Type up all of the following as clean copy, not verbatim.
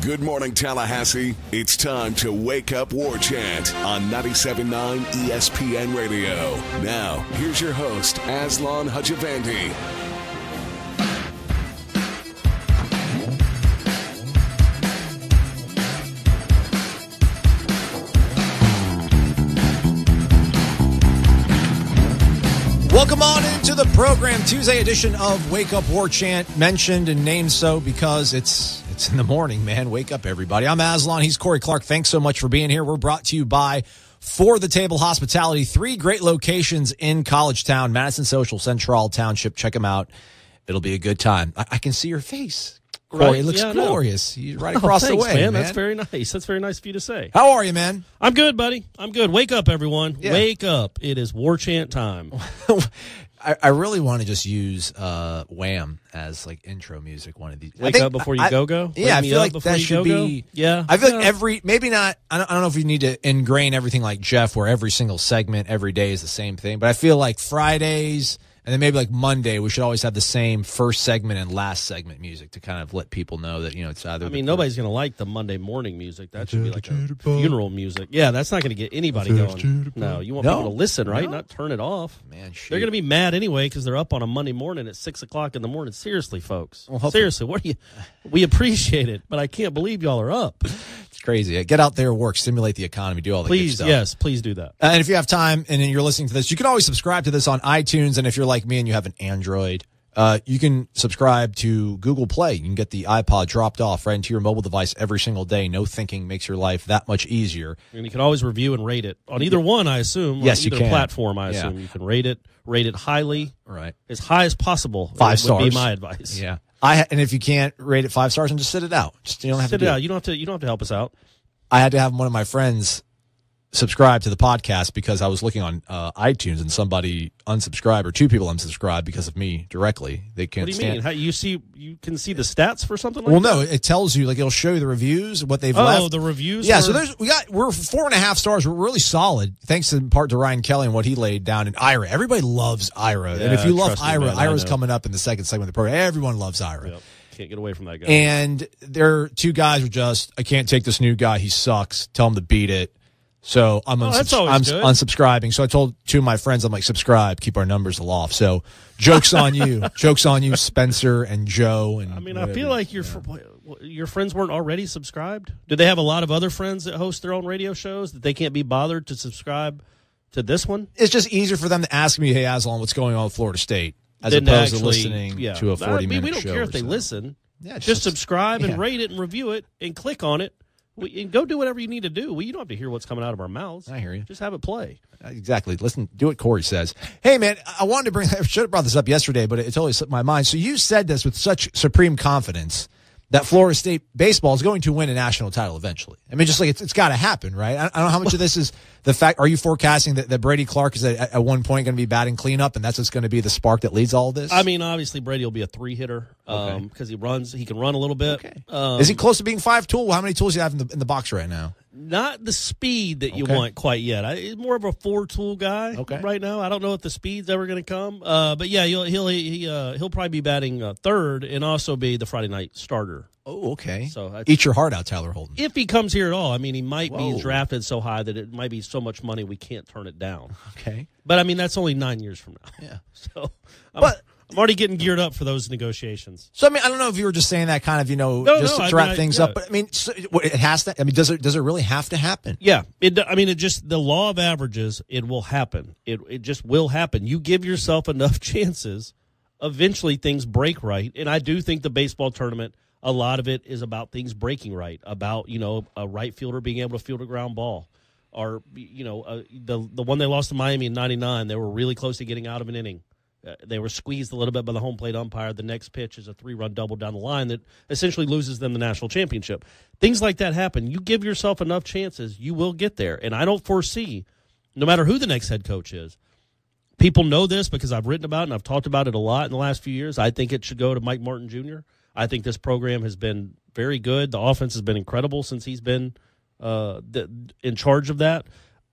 Good morning, Tallahassee. It's time to Wake Up War Chant on 97.9 ESPN Radio. Now, here's your host, Aslan Hajavandi. Welcome on into the program. Tuesday edition of Wake Up War Chant, mentioned and named so because it's in the morning, man. Wake up, everybody. I'm Aslan. He's Corey Clark. Thanks so much for being here. We're brought to you by For the Table Hospitality. 3 great locations in College Town, Madison Social, Central Township. Check them out. It'll be a good time. I can see your face. Corey, right. it looks glorious. You're right across the way, man. That's very nice. That's very nice of you to say. How are you, man? I'm good, buddy. I'm good. Wake up, everyone. Yeah. Wake up. It is War Chant time. I really want to just use Wham as like intro music one of these. Wake up before you go. Yeah, I feel like that should be. Yeah, I feel like maybe not. I don't know if you need to ingrain everything like Jeff, where every single segment every day is the same thing. But I feel like Fridays and then maybe like Monday, we should always have the same first segment and last segment music to kind of let people know that it's either. I mean, nobody's going to like the Monday morning music. That should be like a funeral music. Yeah, that's not going to get anybody going. No, you want people to listen, right? Not turn it off. Man, shoot. They're going to be mad anyway because they're up on a Monday morning at 6 o'clock in the morning. Seriously, folks. Well, seriously, what are you? We appreciate it, but I can't believe y'all are up. Crazy. Get out there, work, stimulate the economy, do all the good stuff. Yes, please do that. And if you have time and you're listening to this, you can always subscribe to this on iTunes. And if you're like me and you have an Android, you can subscribe to Google Play. You can get the iPod dropped off right into your mobile device every single day. No thinking makes your life that much easier. And you can always review and rate it on either one, I assume. Yes, on either you can. Platform, I assume. You can rate it highly. Right. As high as possible. 5 stars. Would be my advice. Yeah. And if you can't rate it 5 stars, then just sit it out. You don't have to sit it out. You don't have to help us out. I had to have one of my friends subscribe to the podcast because I was looking on iTunes and somebody unsubscribed, or 2 people unsubscribed because of me directly. They can't. What do you mean? How, you can see the stats for something like that? Well, no, it tells you, like, it'll show you the reviews, what they've left. Oh, the reviews. Yeah, so we're 4.5 stars. We're really solid, thanks in part to Ryan Kelly and what he laid down in Ira. Everybody loves Ira, and if you love Ira, Ira's coming up in the second segment of the program. Everyone loves Ira. Yep. Can't get away from that guy. And there are 2 guys who I can't take this new guy. He sucks. Tell him to beat it. So I'm unsubscribing. So I told 2 of my friends, I'm like, subscribe, keep our numbers aloft. So joke's on you. Joke's on you, Spencer and Joe. And I mean, whatever. I feel like your friends weren't already subscribed. Do they have a lot of other friends that host their own radio shows that they can't be bothered to subscribe to this one? It's just easier for them to ask me, hey, Aslan, what's going on with Florida State? As opposed to listening to a 40-minute show. We don't care if they listen. Yeah, just subscribe and rate it and review it and click on it. And go do whatever you need to do. You don't have to hear what's coming out of our mouths. I hear you. Just have it play. Exactly. Listen, do what Corey says. Hey, man, I should have brought this up yesterday, but it totally slipped my mind. So you said this with such supreme confidence that Florida State baseball is going to win a national title eventually. I mean, just like it's got to happen, right? I don't know how much of this is the fact. Are you forecasting that Brady Clark is at one point going to be batting cleanup, and that's what's going to be the spark that leads all of this? I mean, obviously Brady will be a 3-hitter because he can run a little bit. Okay. Is he close to being 5-tool? How many tools do you have in the box right now? Not the speed that you want quite yet. He's more of a 4-tool guy right now. I don't know if the speed's ever going to come. But yeah, he'll probably be batting third and also be the Friday night starter. Oh, okay. So eat your heart out, Tyler Holden. If he comes here at all, I mean, he might be drafted so high that it might be so much money we can't turn it down. Okay. But I mean, that's only 9 years from now. Yeah. So, I'm already getting geared up for those negotiations. So I mean, I don't know if you were just saying that kind of, to wrap things up. But I mean, it has to. I mean, does it really have to happen? Yeah. The law of averages. It will happen. It just will happen. You give yourself enough chances, eventually things break right. And I do think the baseball tournament, a lot of it is about things breaking right. About a right fielder being able to field a ground ball, or the one they lost to Miami in '99. They were really close to getting out of an inning. They were squeezed a little bit by the home plate umpire. The next pitch is a 3-run double down the line that essentially loses them the national championship. Things like that happen. You give yourself enough chances, you will get there. And I don't foresee, no matter who the next head coach is, people know this because I've written about it and I've talked about it a lot in the last few years. I think it should go to Mike Martin Jr. I think this program has been very good. The offense has been incredible since he's been in charge of that.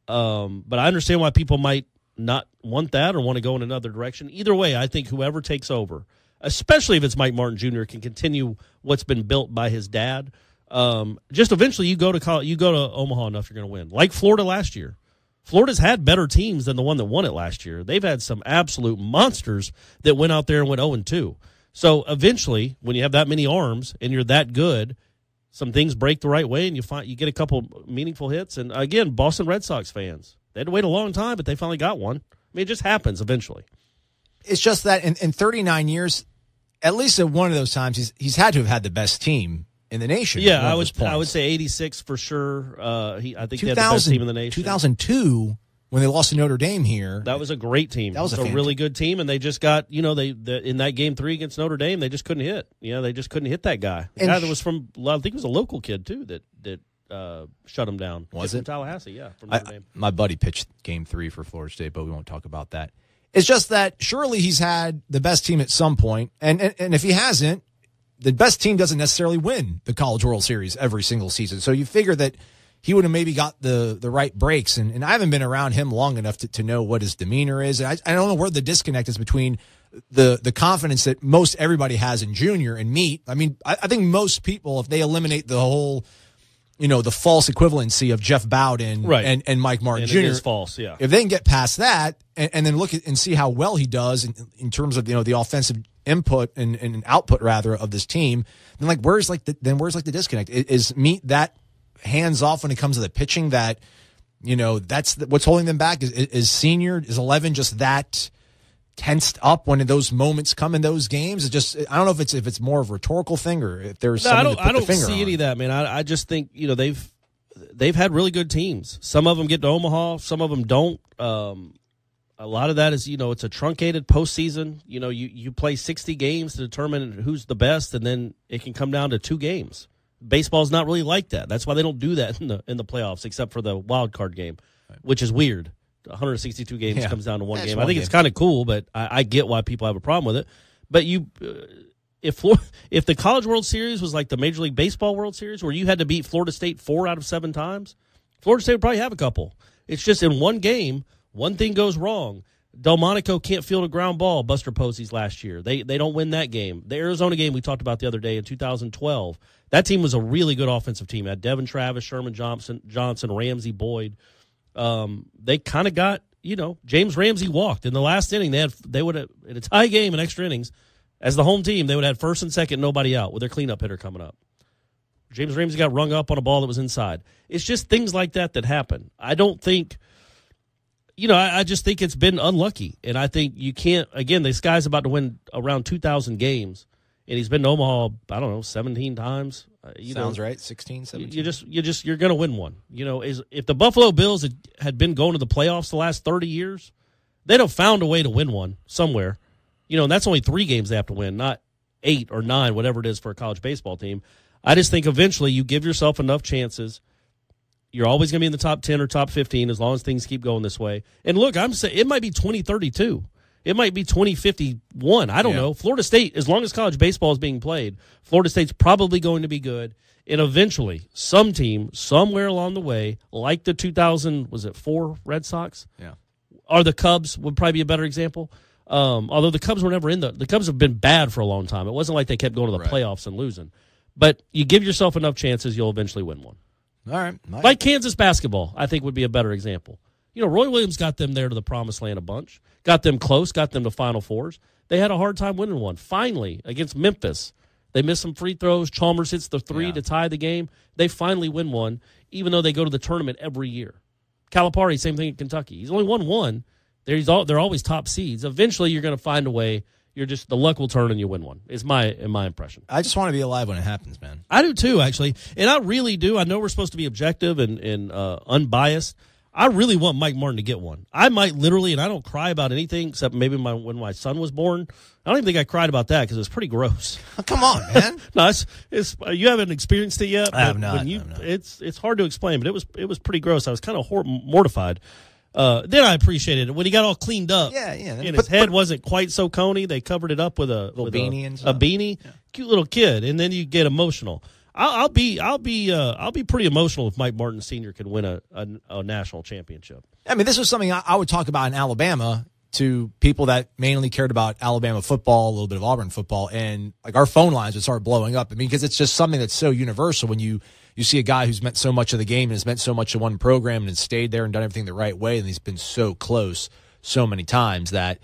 But I understand why people might not want that or want to go in another direction. Either way, I think whoever takes over, especially if it's Mike Martin Jr., can continue what's been built by his dad. Just eventually you go to Omaha enough, you're going to win. Like Florida last year. Florida's had better teams than the one that won it last year. They've had some absolute monsters that went out there and went 0-2. So eventually, when you have that many arms and you're that good, some things break the right way, and you get a couple meaningful hits. And again, Boston Red Sox fans, they had to wait a long time, but they finally got one. I mean, it just happens eventually. It's just that in 39 years, at least at one of those times, he's had to have had the best team in the nation. Yeah, I would say 86 for sure. I think they had the best team in the nation. 2002, when they lost to Notre Dame here. That was a great team. That was a really good team, and they just got, in that game 3 against Notre Dame, they just couldn't hit. They just couldn't hit that guy. The guy that was from, I think it was a local kid, too, that shut him down. Was it? From Tallahassee, yeah, from Notre Dame. My buddy pitched game 3 for Florida State, but we won't talk about that. It's just that surely he's had the best team at some point, and if he hasn't, the best team doesn't necessarily win the College World Series every single season. So you figure that he would have maybe got the right breaks. And I haven't been around him long enough to know what his demeanor is. And I don't know where the disconnect is between the confidence that most everybody has in junior and meet. I mean, I think most people, if they eliminate the whole, the false equivalency of Jeff Bowden and Mike Martin Jr. It is false, yeah. If they can get past that and then look at and see how well he does in terms of, the offensive input and output rather of this team, then where's the disconnect? Is Meat that hands off when it comes to the pitching that, that's what's holding them back? Is 11 just that tensed up when those moments come in those games? It's just, I don't know if it's more of a rhetorical thing or if there's something to put the finger on. I don't see any of that, man. I just think, they've had really good teams. Some of them get to Omaha, some of them don't. A lot of that is, it's a truncated postseason. You play 60 games to determine who's the best, and then it can come down to 2 games. Baseball's not really like that. That's why they don't do that in the playoffs, except for the wild card game, which is weird. 162 games comes down to one game. I think it's kind of cool, but I get why people have a problem with it. But if the College World Series was like the Major League Baseball World Series, where you had to beat Florida State 4 out of 7 times, Florida State would probably have a couple. It's just in one game, one thing goes wrong. Delmonico can't field a ground ball, Buster Posey's last year. They don't win that game. The Arizona game we talked about the other day in 2012, that team was a really good offensive team. It had Devin Travis, Sherman Johnson, Ramsey Boyd. They kind of got, James Ramsey walked. In the last inning, they would have, in a tie game in extra innings, as the home team, they would have first and second, nobody out with their cleanup hitter coming up. James Ramsey got rung up on a ball that was inside. It's just things like that happen. I don't think... I just think it's been unlucky. And I think you can't, again, this guy's about to win around 2,000 games, and he's been to Omaha, 17 times. Sounds right, 16, 17. You're going to win one. If the Buffalo Bills had been going to the playoffs the last 30 years, they'd have found a way to win one somewhere. And that's only 3 games they have to win, not 8 or 9, whatever it is for a college baseball team. I just think eventually you give yourself enough chances. You're always going to be in the top 10 or top 15 as long as things keep going this way. And look, I'm saying it might be 2032. It might be 2051. I don't know. Florida State, as long as college baseball is being played, Florida State's probably going to be good. And eventually, some team, somewhere along the way, like the 2004 Red Sox? Yeah. Or the Cubs would probably be a better example. Although the Cubs were never in the Cubs have been bad for a long time. It wasn't like they kept going to the playoffs and losing. But you give yourself enough chances, you'll eventually win one. All right. Like Kansas basketball, I think would be a better example. Roy Williams got them there to the promised land a bunch, got them close, got them to Final Fours. They had a hard time winning one. Finally, against Memphis, they missed some free throws. Chalmers hits the 3 to tie the game. They finally win one, even though they go to the tournament every year. Calipari, same thing in Kentucky. He's only won one. They're always top seeds. Eventually, you're going to find a way. The luck will turn and you win one, is my impression. I just want to be alive when it happens, man. I do too, actually. And I really do. I know we're supposed to be objective and unbiased. I really want Mike Martin to get one. I might literally, and I don't cry about anything except maybe when my son was born. I don't even think I cried about that because it was pretty gross. Oh, come on, man. No, it's you haven't experienced it yet. I have not. It's hard to explain, but it was pretty gross. I was kind of mortified. Then I appreciated it when he got all cleaned up. Yeah. And his head wasn't quite so coney. They covered it up with a beanie and stuff. A beanie. Yeah. Cute little kid, and then you get emotional. I'll be pretty emotional if Mike Martin Sr. can win a national championship. I mean, this was something I would talk about in Alabama to people that mainly cared about Alabama football, a little bit of Auburn football, and like our phone lines would start blowing up. I mean, because it's just something that's so universal when you see a guy who's meant so much of the game and has meant so much to one program and has stayed there and done everything the right way, and he's been so close so many times that,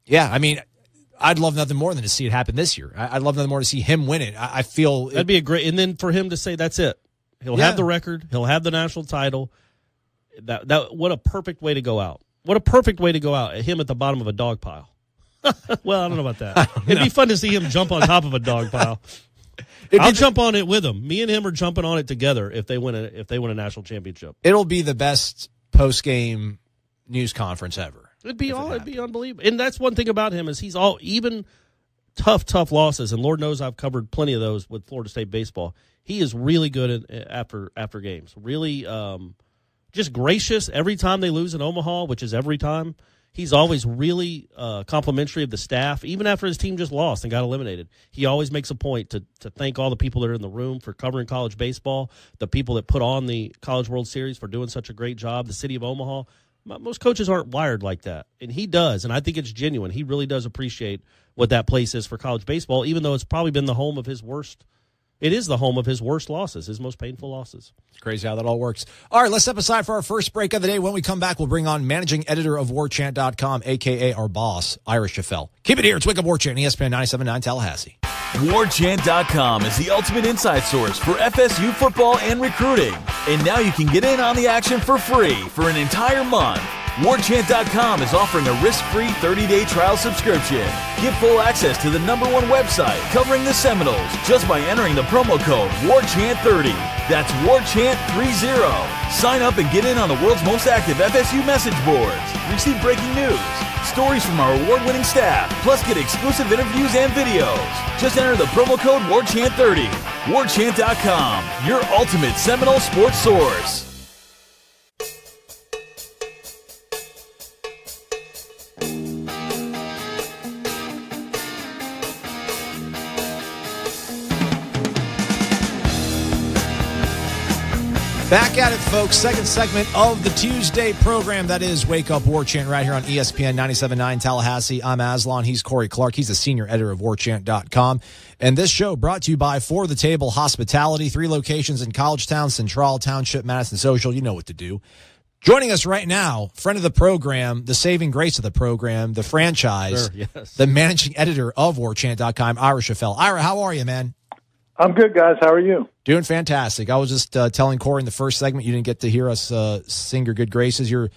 yeah, I mean, I'd love nothing more than to see it happen this year. I'd love nothing more to see him win it. I feel that'd be a great, and then for him to say that's it. He'll have the record. He'll have the national title. That what a perfect way to go out. What a perfect way to go out. Him at the bottom of a dog pile. Well, I don't know about that. It'd be fun to see him jump on top of a dog pile. I'll jump on it with him. Me and him are jumping on it together if they win a national championship. It'll be the best post-game news conference ever. It'd be unbelievable. And that's one thing about him is he's all even tough losses, and Lord knows I've covered plenty of those with Florida State baseball. He is really good after games. Really just gracious every time they lose in Omaha, which is every time. He's always really complimentary of the staff, even after his team just lost and got eliminated. He always makes a point to thank all the people that are in the room for covering college baseball, the people that put on the College World Series for doing such a great job, the city of Omaha. Most coaches aren't wired like that, and he does, and I think it's genuine. He really does appreciate what that place is for college baseball, even though it's probably been the home of his worst. It is the home of his worst losses, his most painful losses. It's crazy how that all works. All right, let's step aside for our first break of the day. When we come back, we'll bring on managing editor of WarChant.com, a.k.a. our boss, Ira Schoffel. Keep it here. It's Wake Up War Chant, ESPN 97.9 Tallahassee. WarChant.com is the ultimate inside source for FSU football and recruiting. And now you can get in on the action for free for an entire month. WarChant.com is offering a risk-free 30-day trial subscription. Get full access to the #1 website covering the Seminoles just by entering the promo code WarChant30. That's WarChant30. Sign up and get in on the world's most active FSU message boards. Receive breaking news, stories from our award-winning staff, plus get exclusive interviews and videos. Just enter the promo code WarChant30. WarChant.com, your ultimate Seminole sports source. Back at it, folks. Second segment of the Tuesday program. That is Wake Up War Chant right here on ESPN 97.9 Tallahassee. I'm Aslan. He's Corey Clark. He's the senior editor of WarChant.com. And this show brought to you by For the Table Hospitality. 3 locations in Collegetown, Central Township, Madison Social. You know what to do. Joining us right now, friend of the program, the saving grace of the program, the franchise, the managing editor of WarChant.com, Ira Schoffel. Ira, how are you, man? I'm good, guys. How are you? Doing fantastic. I was just telling Corey in the first segment you didn't get to hear us sing your good graces. You're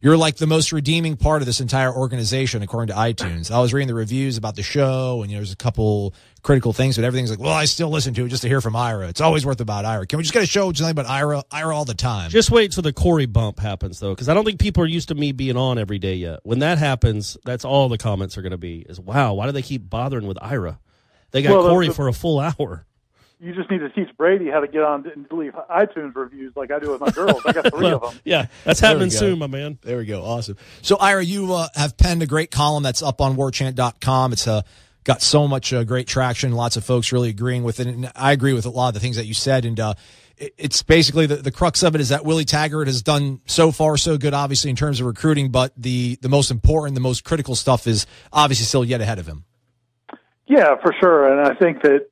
like the most redeeming part of this entire organization, according to iTunes. I was reading the reviews about the show, and there's a couple critical things, but everything's like, well, I still listen to it just to hear from Ira. It's always worth about Ira. Can we just get a show just about Ira all the time? Just wait till the Corey bump happens, though, because I don't think people are used to me being on every day yet. When that happens, that's all the comments are going to be is, wow, why do they keep bothering with Ira? They got Corey for a full hour. You just need to teach Brady how to get on and leave iTunes reviews like I do with my girls. I got 3 of them. Yeah, that's happening soon, my man. There we go. Awesome. So, Ira, you have penned a great column that's up on WarChant.com. It's got so much great traction. Lots of folks really agreeing with it. And I agree with a lot of the things that you said. And it's basically the crux of it is that Willie Taggart has done so far so good, obviously, in terms of recruiting. But the most important, the most critical stuff is obviously still yet ahead of him. Yeah, for sure. And I think that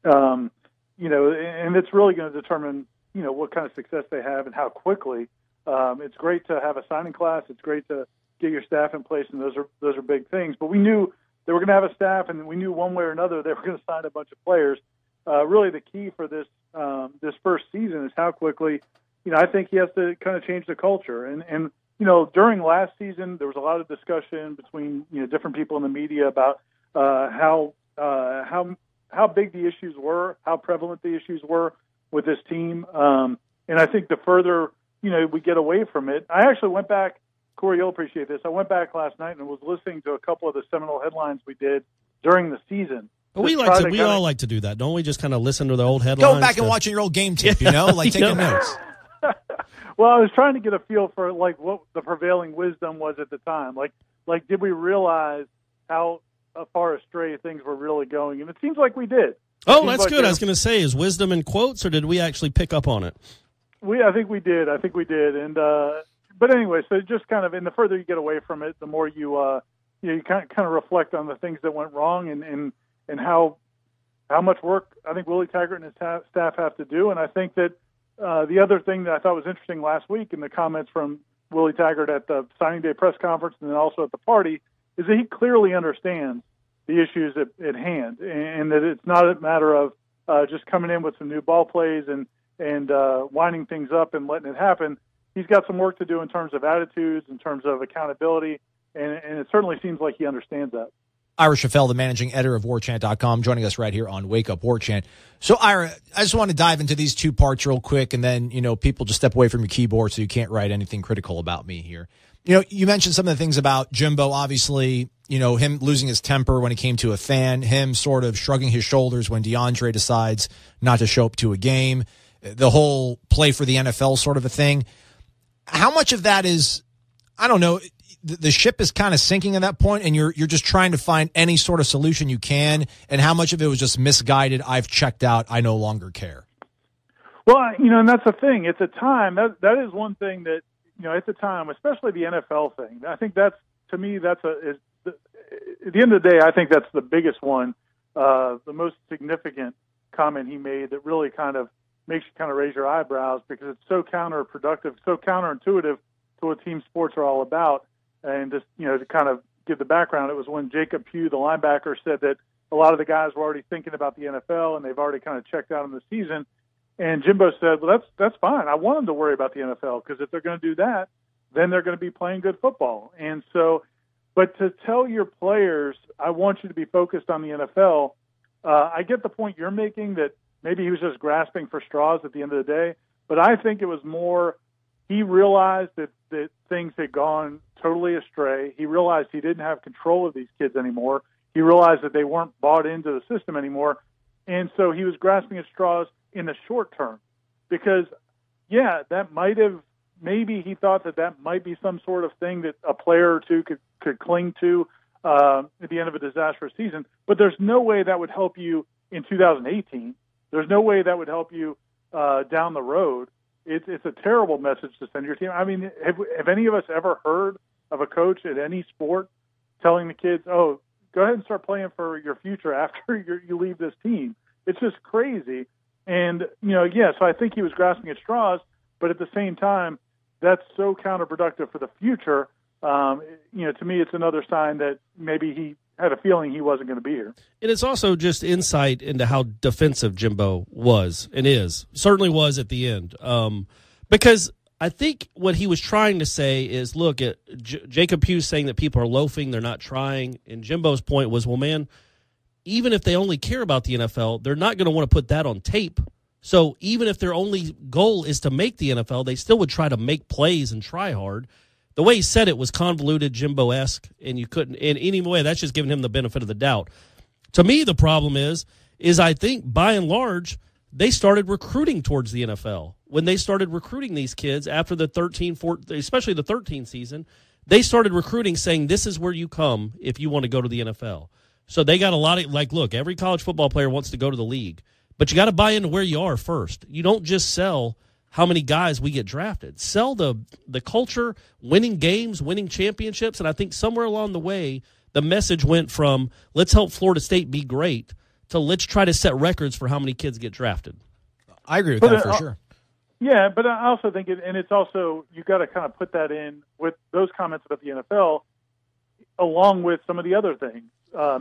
and it's really going to determine, what kind of success they have and how quickly. It's great to have a signing class. It's great to get your staff in place, and those are big things. But we knew they were going to have a staff, and we knew one way or another they were going to sign a bunch of players. Really, the key for this first season is how quickly. I think he has to kind of change the culture. And during last season, there was a lot of discussion between different people in the media about how big the issues were, how prevalent the issues were with this team. And I think the further, we get away from it. I actually went back, Corey, you'll appreciate this. I went back last night and was listening to a couple of the Seminole headlines we did during the season. We all like to do that, don't we? Just kind of listen to the old headlines. Go back and watching your old game tape, like taking notes. Well, I was trying to get a feel for what the prevailing wisdom was at the time. Like did we realize how far astray things were really going? And it seems like we did. Oh, that's good. I was going to say, is wisdom in quotes, or did we actually pick up on it? I think we did. And but anyway, so just kind of, and the further you get away from it, the more you kind of reflect on the things that went wrong and how much work I think Willie Taggart and his staff have to do. And I think that the other thing that I thought was interesting last week in the comments from Willie Taggart at the signing day press conference and then also at the party is that he clearly understands the issues at hand, and that it's not a matter of just coming in with some new ball plays and winding things up and letting it happen. He's got some work to do in terms of attitudes, in terms of accountability, and it certainly seems like he understands that. Ira Schoffel, the managing editor of WarChant.com, joining us right here on Wake Up War Chant. So, Ira, I just want to dive into these two parts real quick, and then, people just step away from your keyboard so you can't write anything critical about me here. You mentioned some of the things about Jimbo, obviously, him losing his temper when he came to a fan, him sort of shrugging his shoulders when DeAndre decides not to show up to a game, the whole play for the NFL sort of a thing. How much of that is, I don't know, the ship is kind of sinking at that point, and you're just trying to find any sort of solution you can, and how much of it was just misguided, I've checked out, I no longer care? Well, and that's the thing. At the time, that is one thing that, at the time, especially the NFL thing, I think that's, to me, at the end of the day, I think that's the biggest one, the most significant comment he made that really kind of makes you kind of raise your eyebrows, because it's so counterproductive, so counterintuitive to what team sports are all about. And just, to kind of give the background, it was when Jacob Pugh, the linebacker, said that a lot of the guys were already thinking about the NFL and they've already kind of checked out in the season. And Jimbo said, well, that's fine. I want them to worry about the NFL, because if they're going to do that, then they're going to be playing good football. And so, but to tell your players, I want you to be focused on the NFL, I get the point you're making that maybe he was just grasping for straws at the end of the day. But I think it was more, he realized that things had gone totally astray. He realized he didn't have control of these kids anymore. He realized that they weren't bought into the system anymore. And so he was grasping at straws in the short term, because, that might have, maybe he thought that might be some sort of thing that a player or two could cling to at the end of a disastrous season. But there's no way that would help you in 2018. There's no way that would help you down the road. It's a terrible message to send your team. I mean, have any of us ever heard of a coach at any sport telling the kids, oh, go ahead and start playing for your future after you leave this team? It's just crazy. And, so I think he was grasping at straws, but at the same time, that's so counterproductive for the future. To me, it's another sign that maybe he had a feeling he wasn't going to be here. And it's also just insight into how defensive Jimbo was and is. Certainly was at the end. Because I think what he was trying to say is, look, Jacob Pugh saying that people are loafing, they're not trying. And Jimbo's point was, well, man, even if they only care about the NFL, they're not going to want to put that on tape. So even if their only goal is to make the NFL, they still would try to make plays and try hard. The way he said it was convoluted, Jimbo-esque, and you couldn't, in any way, that's just giving him the benefit of the doubt. To me, the problem is I think, by and large, they started recruiting towards the NFL. When they started recruiting these kids after the 13-14, especially the 13 season, they started recruiting saying, this is where you come if you want to go to the NFL. So they got a lot of, look, every college football player wants to go to the league, but you got to buy into where you are first. You don't just sell how many guys we get drafted. Sell the culture, winning games, winning championships, and I think somewhere along the way, the message went from let's help Florida State be great to let's try to set records for how many kids get drafted. I agree with that for sure. Yeah, but I also think it's also, you got to kind of put that in with those comments about the NFL, along with some of the other things.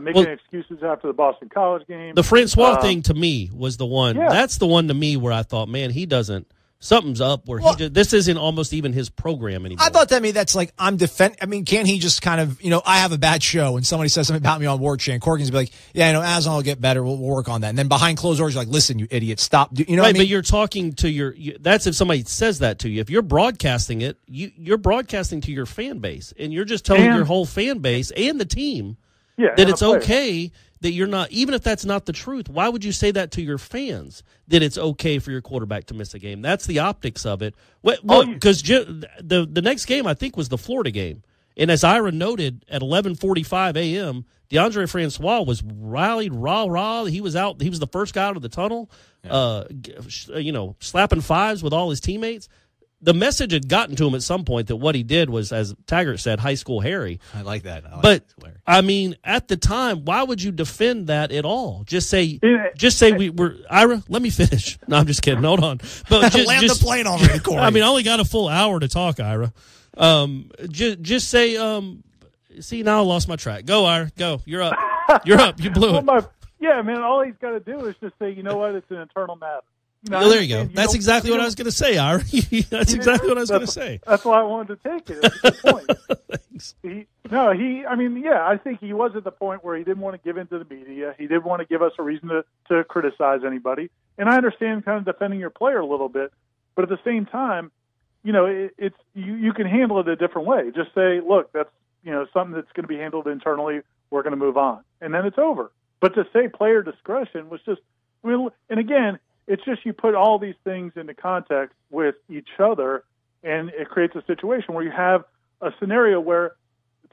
Making excuses after the Boston College game. The Francois thing to me was the one. Yeah. That's the one to me where I thought, man, he doesn't. Something's up where this isn't almost even his program anymore. I thought that's like can't he just kind of, I have a bad show and somebody says something about me on War Chant, Corgan's be like, Aslan will get better, we'll work on that. And then behind closed doors, you're like, listen, you idiot, stop. Right, what I mean? But you're talking to that's if somebody says that to you. If you're broadcasting it, you're broadcasting to your fan base, and you're just telling your whole fan base and the team that it's okay that you're not, even if that's not the truth, why would you say that to your fans, that it's okay for your quarterback to miss a game? That's the optics of it. Because the next game, I think, was the Florida game. And as Ira noted, at 11:45 a.m., DeAndre Francois was rallied, rah. He was out. He was the first guy out of the tunnel, slapping fives with all his teammates. the message had gotten to him at some point that what he did was, as Taggart said, high school Harry. I like that. But I mean, at the time, why would you defend that at all? Just say we were Ira. Let me finish. No, I'm just kidding. Hold on. But land the plane already, Corey. I mean, I only got a full hour to talk, Ira. Just say. See, now I lost my track. Go, Ira. Go. You're up. You're up. You blew it. Yeah, man. All he's got to do is just say, you know what? It's an internal matter. Well, there you go. That's exactly what I was going to say, Ira. That's exactly what I was going to say. That's why I wanted to take it. That's a good point. Thanks. I think he was at the point where he didn't want to give in to the media. He didn't want to give us a reason to criticize anybody. And I understand kind of defending your player a little bit, but at the same time, you can handle it a different way. Just say, look, that's something that's going to be handled internally. We're going to move on, and then it's over. But to say player discretion was just, and again, it's just you put all these things into context with each other, and it creates a situation where you have a scenario where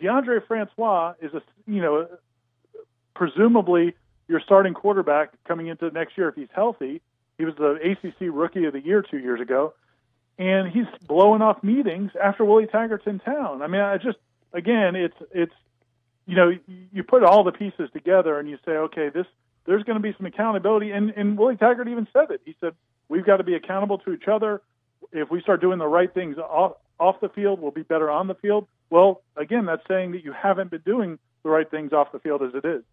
DeAndre Francois is presumably your starting quarterback coming into next year if he's healthy. He was the ACC Rookie of the Year 2 years ago, and he's blowing off meetings after Willie Taggart's in town. I mean, it's you put all the pieces together and you say, okay, there's going to be some accountability. And Willie Taggart even said it. He said, we've got to be accountable to each other. If we start doing the right things off the field, we'll be better on the field. Well, again, that's saying that you haven't been doing the right things off the field as it is.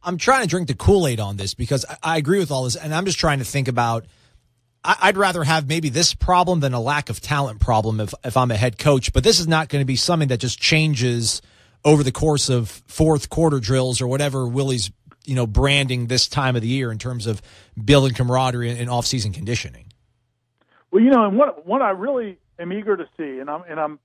I'm trying to drink the Kool-Aid on this because I agree with all this, and I'm just trying to think about I'd rather have maybe this problem than a lack of talent problem if I'm a head coach, but this is not going to be something that just changes over the course of fourth quarter drills or whatever Willie's branding this time of the year in terms of building camaraderie and off-season conditioning. Well, and what I really am eager to see, and I'm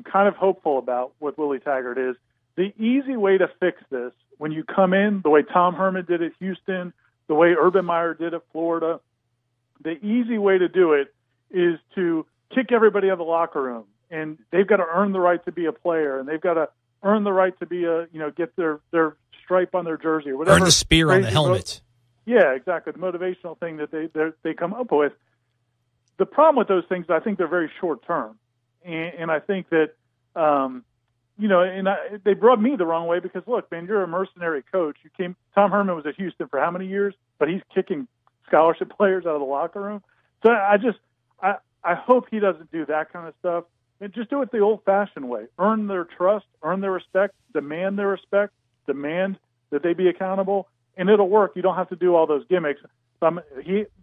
kind of hopeful about with Willie Taggart is the easy way to fix this when you come in, the way Tom Herman did at Houston, the way Urban Meyer did at Florida. The easy way to do it is to kick everybody out of the locker room, and they've got to earn the right to be a player, and they've got to earn the right to be get their stripe on their jersey or whatever. Earn the spear on the helmet. Yeah, exactly. The motivational thing that they come up with. The problem with those things, I think they're very short term, and I think that they rubbed me the wrong way because look, man, you're a mercenary coach. Tom Herman was at Houston for how many years? But he's kicking scholarship players out of the locker room. So I hope he doesn't do that kind of stuff. And just do it the old-fashioned way. Earn their trust, earn their respect, demand their respect, demand that they be accountable, and it'll work. You don't have to do all those gimmicks.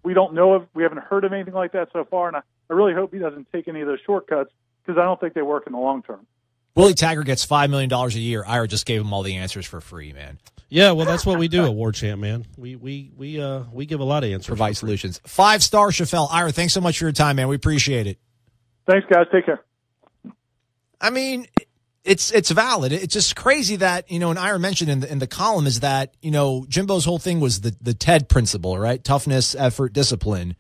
We don't know we haven't heard of anything like that so far, and I really hope he doesn't take any of those shortcuts because I don't think they work in the long term. Willie Taggart gets $5 million a year. Ira just gave him all the answers for free, man. Yeah, well, that's what we do at War Chant, man. We give a lot of answers. Provide solutions. 5-star Schoffel. Ira, thanks so much for your time, man. We appreciate it. Thanks, guys. Take care. I mean, it's valid. It's just crazy that, and Ira mentioned in the column is that, Jimbo's whole thing was the TED principle, right? Toughness, effort, discipline.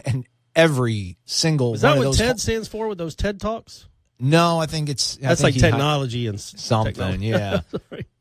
And every single is that one what of those TED stands for with those TED Talks? No, I think it's that's like technology and something. Technology. Yeah.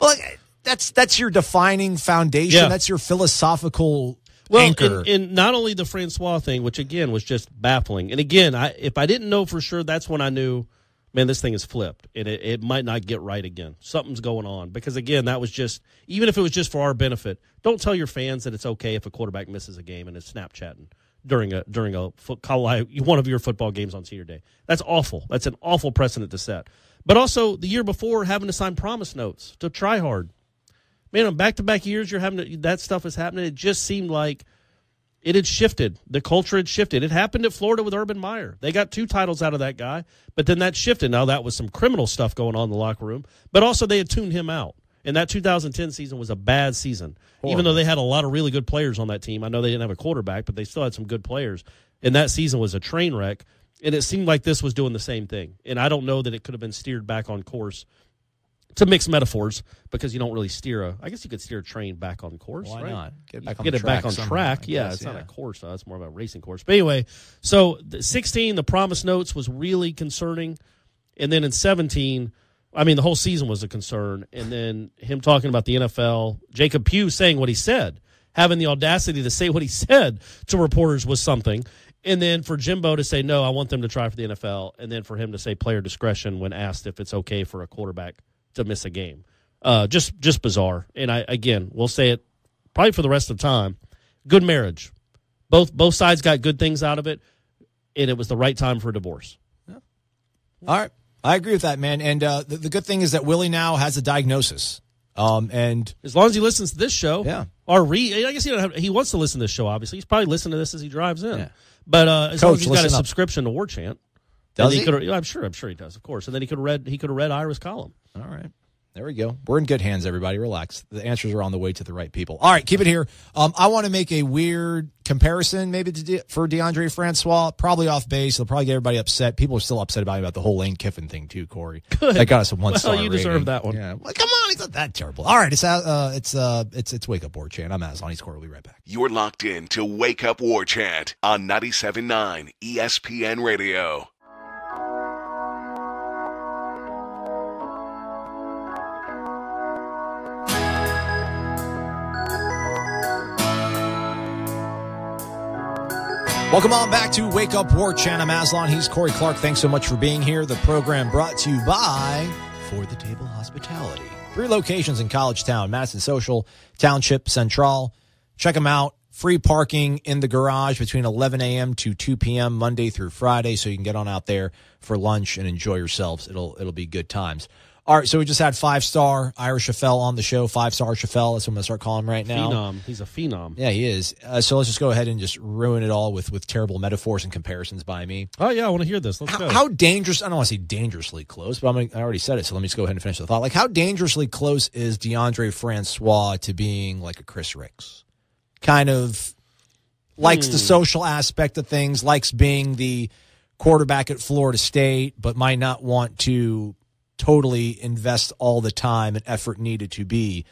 Well, that's your defining foundation. Yeah. That's your philosophical anchor. And not only the Francois thing, which again was just baffling. And again, if I didn't know for sure, that's when I knew, man, this thing is flipped and it might not get right again. Something's going on because again, that was just even if it was just for our benefit. Don't tell your fans that it's okay if a quarterback misses a game and is Snapchatting during one of your football games on senior day. That's awful. That's an awful precedent to set. But also the year before, having to sign promise notes to try hard. Man, on back-to-back years, that stuff is happening. It just seemed like it had shifted. The culture had shifted. It happened at Florida with Urban Meyer. They got 2 titles out of that guy, but then that shifted. Now that was some criminal stuff going on in the locker room, but also they had tuned him out. And that 2010 season was a bad season. Horrible. Even though they had a lot of really good players on that team. I know they didn't have a quarterback, but they still had some good players. And that season was a train wreck. And it seemed like this was doing the same thing. And I don't know that it could have been steered back on course. To mix metaphors, because you don't really I guess you could steer a train back on course. Why right? not? Get it back on track. Yeah, it's not a course. It's more of a racing course. But anyway, so 16, the promise notes was really concerning. And then in 17, the whole season was a concern. And then him talking about the NFL, Jacob Pugh saying what he said, having the audacity to say what he said to reporters was something. And then for Jimbo to say, no, I want them to try for the NFL, and then for him to say player discretion when asked if it's okay for a quarterback to miss a game. Just bizarre. And we'll say it probably for the rest of the time. Good marriage. Both sides got good things out of it, and it was the right time for a divorce. Yeah. All right. I agree with that, man. And the good thing is that Willie now has a diagnosis. And as long as he listens to this show, yeah. Or I guess he wants to listen to this show, obviously. He's probably listening to this as he drives in. Yeah. But as long as he's got a subscription to War Chant. Does he? I'm sure he does, of course. And then he could have read Ira's column. All right. There we go. We're in good hands, everybody. Relax. The answers are on the way to the right people. All right, keep it here. I want to make a weird comparison maybe for DeAndre Francois. Probably off base. It'll probably get everybody upset. People are still upset about the whole Lane Kiffin thing, too, Corey. Good. That got us a 1-star you rating. Deserve that one. Yeah. Well, come on. He's not that terrible. All right. It's Wake Up War Chant. I'm Aslan. He's Corey. We'll be right back. You're locked in to Wake Up War Chant on 97.9 ESPN Radio. Welcome on back to Wake Up War Chant. I'm Aslan. He's Corey Clark. Thanks so much for being here. The program brought to you by For the Table Hospitality. 3 locations in College Town, Madison Social, Township, Central. Check them out. Free parking in the garage between 11 a.m. to 2 p.m. Monday through Friday, so you can get on out there for lunch and enjoy yourselves. It'll be good times. All right, so we just had 5-star Ira Schoffel on the show. 5-star Schoffel. That's what I'm going to start calling him right now. Phenom. He's a phenom. Yeah, he is. So let's just go ahead and just ruin it all with terrible metaphors and comparisons by me. Oh, yeah, I want to hear this. Let's go. How dangerous, I don't want to say dangerously close, but I already said it, so let me just go ahead and finish the thought. Like, how dangerously close is DeAndre Francois to being like a Chris Ricks? Kind of likes the social aspect of things, likes being the quarterback at Florida State, but might not want to totally invest all the time and effort needed to be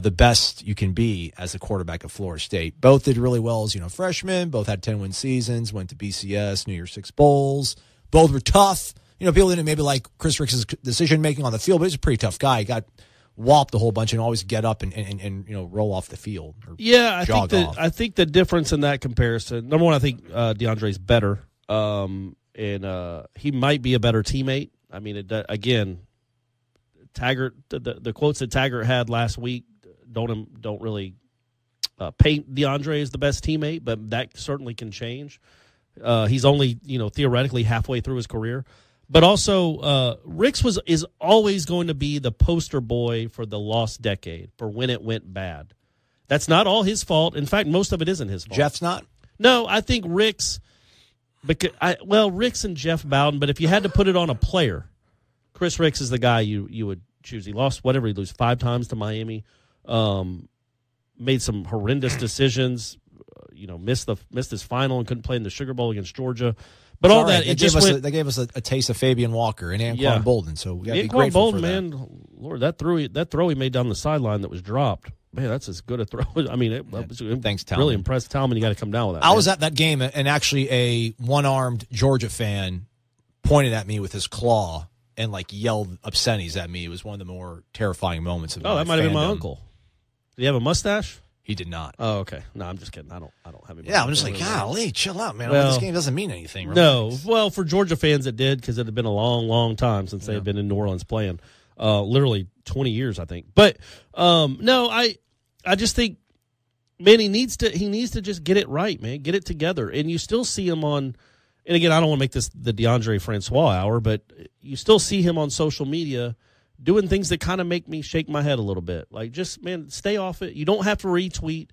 the best you can be as a quarterback at Florida State. Both did really well as freshmen. Both had 10-win seasons. Went to BCS, New Year's Six bowls. Both were tough. People didn't maybe like Chris Ricks' decision making on the field, but he's a pretty tough guy. He got whopped a whole bunch and always get up and roll off the field. Yeah, I think the difference in that comparison. Number one, I think DeAndre's better, and he might be a better teammate. I mean, again. Taggart, the quotes that Taggart had last week don't really paint DeAndre as the best teammate, but that certainly can change. He's only theoretically halfway through his career, but also Ricks is always going to be the poster boy for the lost decade, for when it went bad. That's not all his fault. In fact, most of it isn't his fault. Jeff's not. No, I think Ricks. Ricks and Jeff Bowden, but if you had to put it on a player. Chris Ricks is the guy you would choose. He lost he lose 5 times to Miami, made some horrendous decisions, missed his final and couldn't play in the Sugar Bowl against Georgia. But all that, they gave us a taste of Fabian Walker and Anquan Bolden. So we got to be grateful for that. Man, Lord, that throw he made down the sideline that was dropped. Man, that's as good a throw. I mean, thanks, Talman. Really impressed. Talman, you got to come down with that. I was at that game, and actually a one-armed Georgia fan pointed at me with his claw and yelled obscenities at me. It was one of the more terrifying moments of my that might have been my fandom. Uncle. Did he have a mustache? He did not. Oh, okay. No, I'm just kidding. I don't have any. Yeah, I'm just golly, chill out, man. This game doesn't mean anything. Right? No. Well, for Georgia fans, it did, because it had been a long, long time since they had been in New Orleans playing. Literally 20 years, I think. But no, I just think, man, he needs to just get it right, man. Get it together. And you still see him on. And again, I don't want to make this the DeAndre Francois hour, but you still see him on social media doing things that kind of make me shake my head a little bit. Just, man, stay off it. You don't have to retweet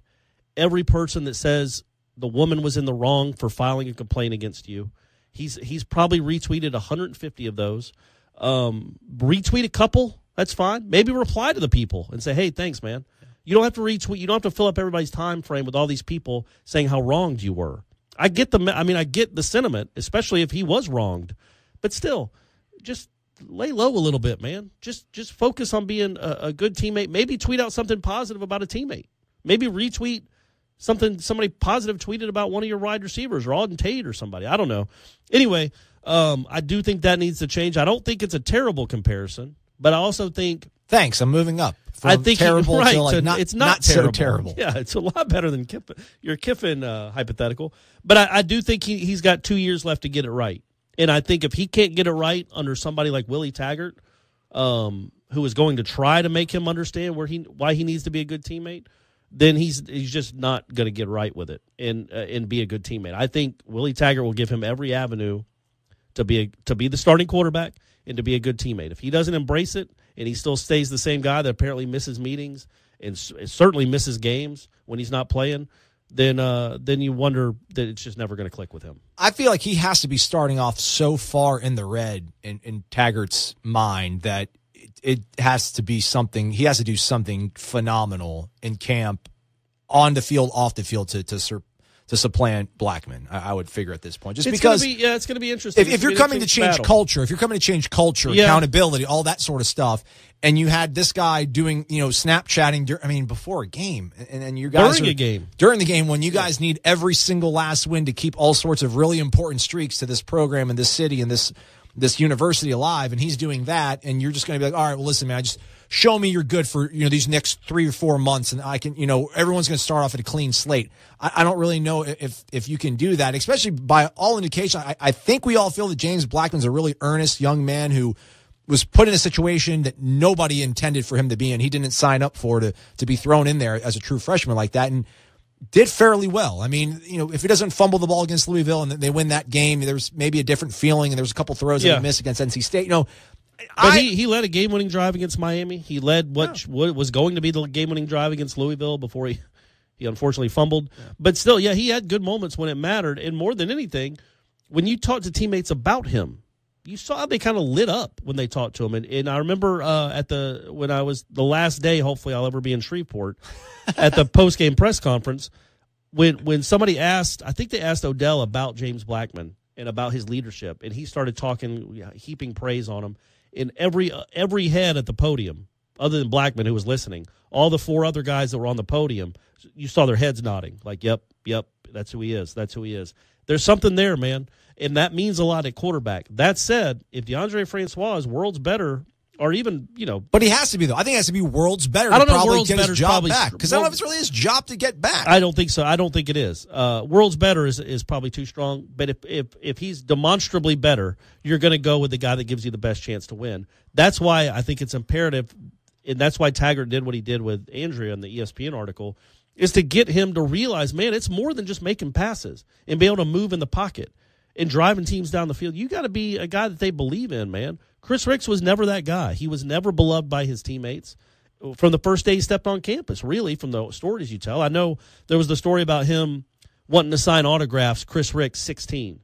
every person that says the woman was in the wrong for filing a complaint against you. He's probably retweeted 150 of those. Retweet a couple, that's fine. Maybe reply to the people and say, hey, thanks, man. You don't have to retweet. You don't have to fill up everybody's time frame with all these people saying how wronged you were. I get the sentiment, especially if he was wronged, but still, just lay low a little bit, man. Just focus on being a good teammate. Maybe tweet out something positive about a teammate. Maybe retweet something somebody positive tweeted about one of your wide receivers or Auden Tate or somebody. I don't know. Anyway, I do think that needs to change. I don't think it's a terrible comparison, but I also think. Thanks. I'm moving up From I think terrible right, to like it's not terrible. So terrible. Yeah, it's a lot better than your Kiffin hypothetical. But I do think he's got 2 years left to get it right. And I think if he can't get it right under somebody like Willie Taggart, who is going to try to make him understand why he needs to be a good teammate, then he's just not going to get right with it and be a good teammate. I think Willie Taggart will give him every avenue to be the starting quarterback and to be a good teammate. If he doesn't embrace it and he still stays the same guy that apparently misses meetings and certainly misses games when he's not playing, then you wonder that it's just never going to click with him. I feel like he has to be starting off so far in the red in Taggart's mind that it has to be something. He has to do something phenomenal in camp, on the field, off the field to supplant Blackman. I would figure at this point, just because it's going to be interesting. If you're coming to change culture, accountability, all that sort of stuff, and you had this guy doing, Snapchatting, before a game, and you guys during the game when you guys need every single last win to keep all sorts of really important streaks to this program and this city and this university alive, and he's doing that, and you're just going to be like, all right, well, listen, man, just show me you're good for these next 3 or 4 months, and I can, everyone's going to start off at a clean slate. I don't really know if you can do that, especially by all indication. I think we all feel that James Blackman's a really earnest young man who was put in a situation that nobody intended for him to be in. He didn't sign up for to be thrown in there as a true freshman like that, and did fairly well. I mean, if he doesn't fumble the ball against Louisville and they win that game, there's maybe a different feeling, and there's a couple throws that he missed against NC State. But he led a game-winning drive against Miami. He led what was going to be the game-winning drive against Louisville before he unfortunately fumbled. Yeah. But still, he had good moments when it mattered. And more than anything, when you talked to teammates about him, you saw they kind of lit up when they talked to him. And I remember when I was the last day, hopefully I'll ever be in Shreveport, at the post-game press conference, when somebody asked, I think they asked Odell about James Blackman and about his leadership, and he started talking, heaping praise on him. In every head at the podium, other than Blackman, who was listening, all the 4 other guys that were on the podium, you saw their heads nodding, like, yep, that's who he is. There's something there, man, and that means a lot at quarterback. That said, if DeAndre Francois is worlds better, or even, But he has to be, though. I think he has to be worlds better to probably get his job back, because I don't know if it's really his job to get back. I don't think so. I don't think it is. Worlds better is probably too strong, but if he's demonstrably better, you're going to go with the guy that gives you the best chance to win. That's why I think it's imperative, and that's why Taggart did what he did with Andrea in the ESPN article, is to get him to realize, man, it's more than just making passes and be able to move in the pocket and driving teams down the field. You got to be a guy that they believe in, man. Chris Ricks was never that guy. He was never beloved by his teammates from the first day he stepped on campus, really, from the stories you tell. I know there was the story about him wanting to sign autographs, Chris Ricks, 16,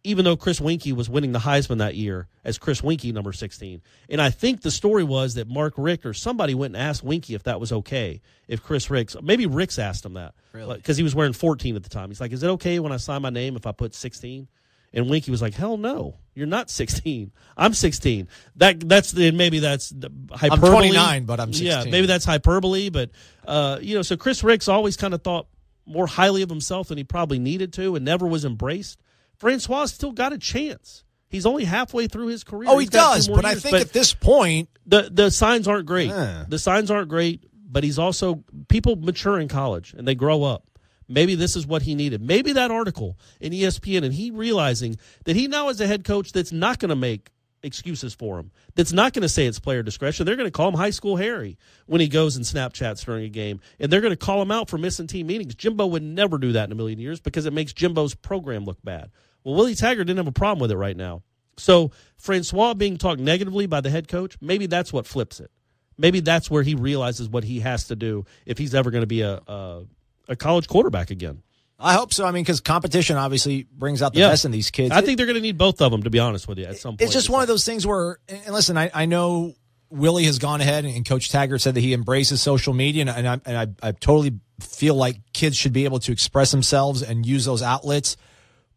even though Chris Winkie was winning the Heisman that year as Chris Winkie, number 16. And I think the story was that Mark Richt or somebody went and asked Winkie if that was okay, if Chris Ricks, maybe Ricks asked him that, because he was wearing 14 at the time. He's like, is it okay when I sign my name if I put 16? And Winkie was like, hell no, you're not 16. I'm 16. Maybe that's hyperbole. I'm 29, but I'm 16. Yeah, maybe that's hyperbole. But, so Chris Ricks always kind of thought more highly of himself than he probably needed to and never was embraced. Francois still got a chance. He's only halfway through his career. Oh, he does, but I think at this point. The signs aren't great. Yeah. The signs aren't great, but he's also – people mature in college and they grow up. Maybe this is what he needed. Maybe that article in ESPN and he realizing that he now is a head coach that's not going to make excuses for him, that's not going to say it's player discretion. They're going to call him High School Harry when he goes and Snapchats during a game, and they're going to call him out for missing team meetings. Jimbo would never do that in a million years because it makes Jimbo's program look bad. Well, Willie Taggart didn't have a problem with it right now. So Francois being talked negatively by the head coach, maybe that's what flips it. Maybe that's where he realizes what he has to do if he's ever going to be a college quarterback again. I hope so. I mean, because competition obviously brings out the best in these kids. I think they're going to need both of them, to be honest with you, at some point. It's just one of those things where, and listen, I know Willie has gone ahead and Coach Taggart said that he embraces social media, and I totally feel like kids should be able to express themselves and use those outlets.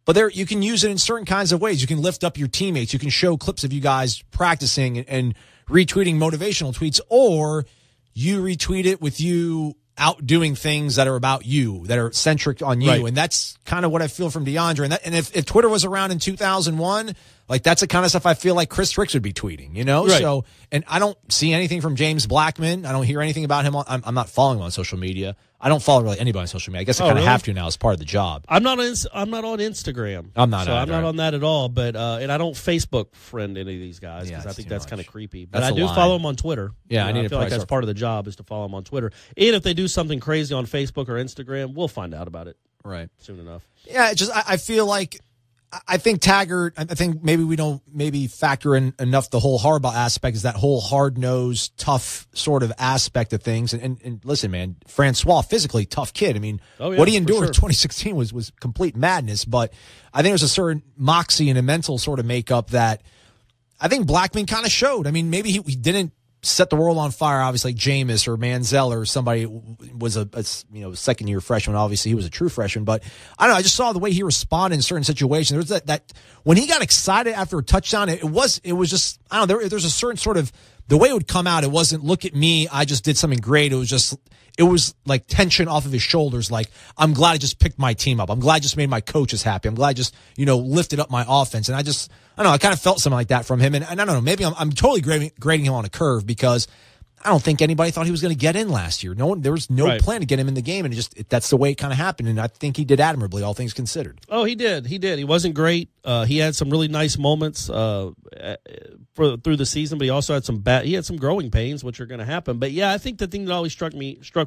But you can use it in certain kinds of ways. You can lift up your teammates. You can show clips of you guys practicing and retweeting motivational tweets, or you retweet it with you out doing things that are about you, that are centric on you. Right. And that's kind of what I feel from DeAndre. And if Twitter was around in 2001, Like, that's the kind of stuff I feel like Chris Ricks would be tweeting, you know? Right. So, and I don't see anything from James Blackman. I don't hear anything about him. I'm not following him on social media. I don't follow really anybody on social media. I guess I kind of have to now as part of the job. I'm not on Instagram. I'm not. So I'm not on that at all. But and I don't Facebook friend any of these guys because I think that's kind of creepy. But I do follow them on Twitter. Yeah, I feel like that's part of the job is to follow them on Twitter. And if they do something crazy on Facebook or Instagram, we'll find out about it. Right. Soon enough. Yeah, it's just I feel like I think Taggart, I think maybe we don't factor in enough the whole Harbaugh aspect, is that whole hard-nosed, tough sort of aspect of things. And listen, man, Francois, physically tough kid. I mean, what he endured in 2016 was complete madness. But I think there's a certain moxie and a mental sort of makeup that I think Blackman kind of showed. I mean, maybe he didn't set the world on fire, obviously, like Jameis or Manziel or somebody was a second-year freshman. Obviously, he was a true freshman. But I don't know. I just saw the way he responded in certain situations. There was that when he got excited after a touchdown, it was just, I don't know, there's a certain sort of, the way it would come out, it wasn't, look at me, I just did something great. It was like tension off of his shoulders. Like, I'm glad I just picked my team up. I'm glad I just made my coaches happy. I'm glad I just, lifted up my offense. And I don't know, I kind of felt something like that from him. And I don't know, maybe I'm totally grading him on a curve because I don't think anybody thought he was going to get in last year. There was no plan to get him in the game, and that's the way it kind of happened. And I think he did admirably, all things considered. Oh, he did. He wasn't great. He had some really nice moments through the season, but he also had some growing pains, which are going to happen. But yeah, I think the thing that always struck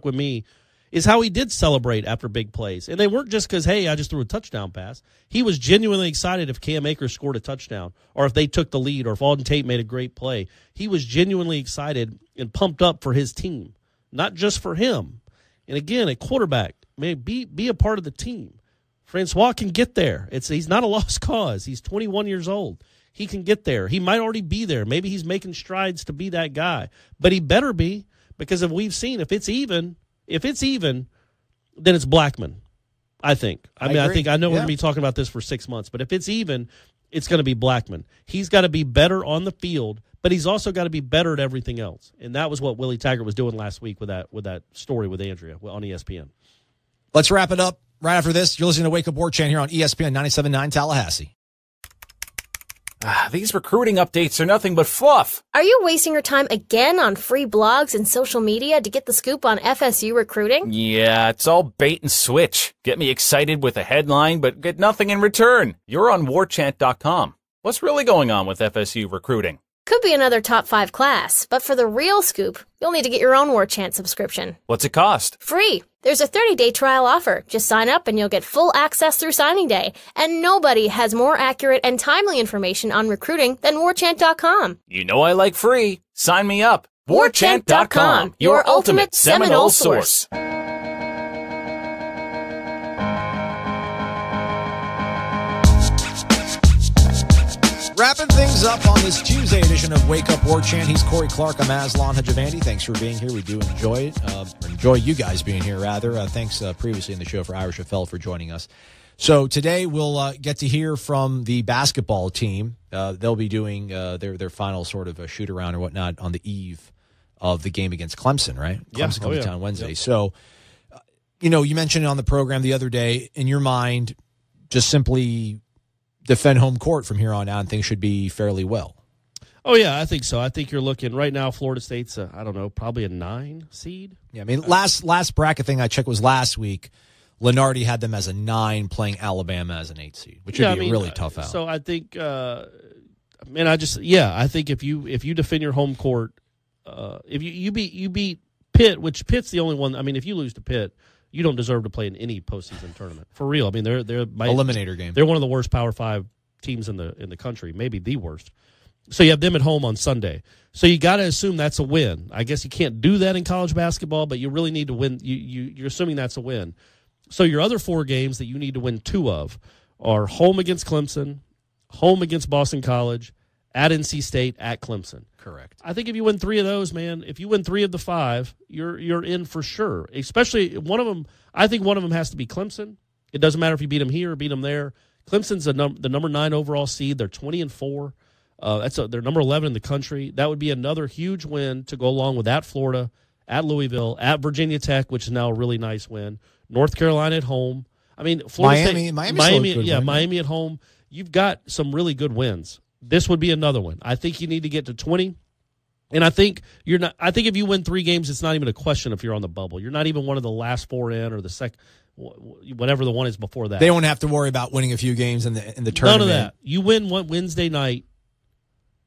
with me is how he did celebrate after big plays. And they weren't just because, hey, I just threw a touchdown pass. He was genuinely excited if Cam Akers scored a touchdown or if they took the lead or if Alden Tate made a great play. He was genuinely excited and pumped up for his team, not just for him. And again, a quarterback, man, be a part of the team. Francois can get there. He's not a lost cause. He's 21 years old. He can get there. He might already be there. Maybe he's making strides to be that guy. But he better be, because if we've seen, if it's even, then it's Blackman, I think. I know we're going to be talking about this for 6 months, but if it's even, it's going to be Blackman. He's got to be better on the field, but he's also got to be better at everything else. And that was what Willie Taggart was doing last week with that story with Andrea on ESPN. Let's wrap it up right after this. You're listening to Wake Up War Chant here on ESPN 97.9 Tallahassee. These recruiting updates are nothing but fluff. Are you wasting your time again on free blogs and social media to get the scoop on FSU recruiting? Yeah, it's all bait and switch. Get me excited with a headline, but get nothing in return. You're on warchant.com. What's really going on with FSU recruiting? Could be another top 5 class, but for the real scoop, you'll need to get your own War Chant subscription. What's it cost? Free. There's a 30-day trial offer. Just sign up and you'll get full access through signing day. And nobody has more accurate and timely information on recruiting than warchant.com. You know I like free. Sign me up. Warchant.com, your ultimate Seminole source. Wrapping things up on this Tuesday edition of Wake Up War Chant. He's Corey Clark. I'm Aslan Hajavandi. Thanks for being here. We do enjoy it. Enjoy you guys being here, rather. Thanks previously in the show for Ira Schoffel for joining us. So today we'll get to hear from the basketball team. They'll be doing their final sort of a shoot-around or whatnot on the eve of the game against Clemson, right? Clemson comes to town Wednesday. Yep. So, you mentioned it on the program the other day. In your mind, just simply defend home court from here on out, and things should be fairly well. Oh, yeah, I think so. I think you're looking right now, Florida State's, probably a 9 seed. Yeah, I mean, last bracket thing I checked was last week. Lenardi had them as a 9 playing Alabama as an 8 seed, which would be a really tough out. So I think, I think if you defend your home court, if you beat Pitt, which Pitt's the only one, I mean, if you lose to Pitt, you don't deserve to play in any postseason tournament. For real. I mean, they're eliminator game. They're one of the worst Power 5 teams in the country, maybe the worst. So you have them at home on Sunday. So you got to assume that's a win. I guess you can't do that in college basketball, but you really need to win. You're assuming that's a win. So your other 4 games that you need to win 2 of are home against Clemson, home against Boston College, at NC State, at Clemson. Correct. I think if you win 3 of those, man, if you win 3 of the 5, you're in for sure. Especially one of them. I think one of them has to be Clemson. It doesn't matter if you beat them here or beat them there. Clemson's the number 9 overall seed. They're 20-4. They're number 11 in the country. That would be another huge win to go along with at Florida, at Louisville, at Virginia Tech, which is now a really nice win. North Carolina at home. I mean, Florida Miami at home. You've got some really good wins. this would be another one. I think you need to get to 20. And I think you're not. I think if you win 3 games, it's not even a question if you're on the bubble. You're not even one of the last 4 in or the second, whatever the one is before that. They won't have to worry about winning a few games in the tournament. None of that. You win one Wednesday night,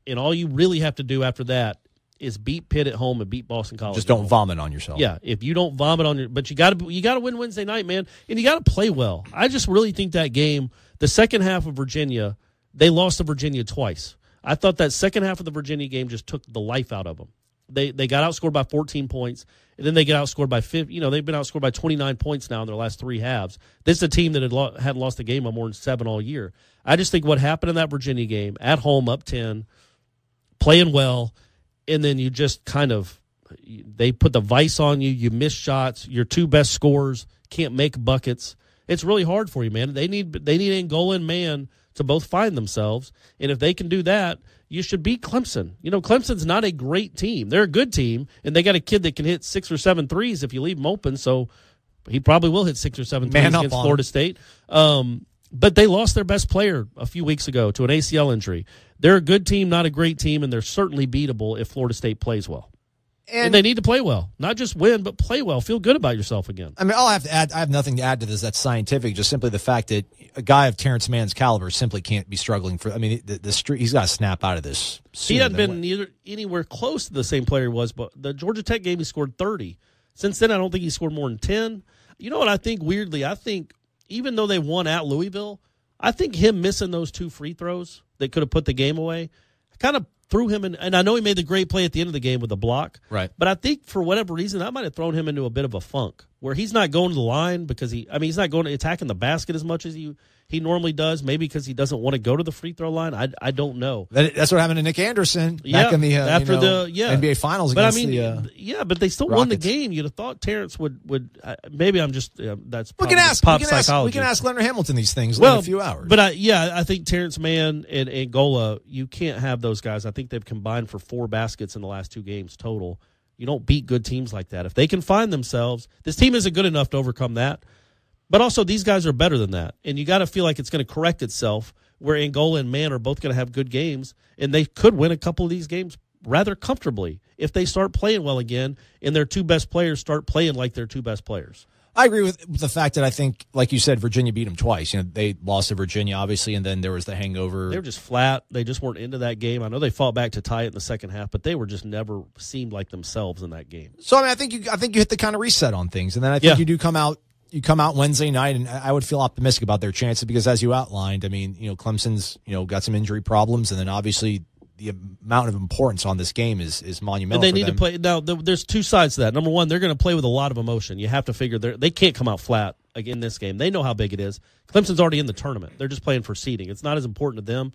and all you really have to do after that is beat Pitt at home and beat Boston College. Just don't vomit on yourself. Yeah, if you don't vomit on your, but you got to win Wednesday night, man, and you got to play well. I just really think that game, the second half of Virginia, they lost to Virginia twice. I thought that second half of the Virginia game just took the life out of them. They got outscored by 14 points, and then they get outscored by 50. They've been outscored by 29 points now in their last 3 halves. This is a team that hadn't lost a game by more than 7 all year. I just think what happened in that Virginia game, at home, up 10, playing well, and then you just they put the vice on you. You miss shots. Your 2 best scorers can't make buckets. It's really hard for you, man. They need Angola and Man to both find themselves, and if they can do that, you should beat Clemson. Clemson's not a great team. They're a good team, and they got a kid that can hit 6 or 7 threes if you leave him open, so he probably will hit 6 or 7 threes against Florida State. But they lost their best player a few weeks ago to an ACL injury. They're a good team, not a great team, and they're certainly beatable if Florida State plays well. And they need to play well. Not just win, but play well. Feel good about yourself again. I mean, I'll have to add, I have nothing to add to this that's scientific, just simply the fact that a guy of Terrence Mann's caliber simply can't be struggling for, the street, he's got to snap out of this soon. He hadn't been anywhere close to the same player he was, but the Georgia Tech game he scored 30. Since then, I don't think he scored more than 10. You know what I think, weirdly? I think even though they won at Louisville, I think him missing those 2 free throws that could have put the game away kind of threw him in, and I know he made the great play at the end of the game with the block. Right. But I think for whatever reason, that might have thrown him into a bit of a funk where he's not going to the line because he's not going to attacking the basket as much as he normally does. Maybe because he doesn't want to go to the free throw line. I don't know. That's what happened to Nick Anderson back in the NBA Finals. But against but they still Rockets. won the game. You'd have thought Terrence would. Maybe I'm just that's we can ask psychology. We can ask Leonard Hamilton these things in a few hours. But I think Terrence Mann and Angola, you can't have those guys. I think they've combined for 4 baskets in the last 2 games total. You don't beat good teams like that. If they can find themselves, this team isn't good enough to overcome that. But also, these guys are better than that. And you got to feel like it's going to correct itself where Angola and Man are both going to have good games. And they could win a couple of these games rather comfortably if they start playing well again and their 2 best players start playing like their 2 best players. I agree with the fact that I think, like you said, Virginia beat them twice. They lost to Virginia, obviously, and then there was the hangover. They were just flat. They just weren't into that game. I know they fought back to tie it in the second half, but they were just never seemed like themselves in that game. So, I think you hit the kind of reset on things, and then I think you do come out. You come out Wednesday night, and I would feel optimistic about their chances because, as you outlined, Clemson's got some injury problems, and then obviously the amount of importance on this game is monumental. And they need to play. Now, there's 2 sides to that. Number one, they're going to play with a lot of emotion. You have to figure they can't come out flat in this game. They know how big it is. Clemson's already in the tournament. They're just playing for seeding. It's not as important to them.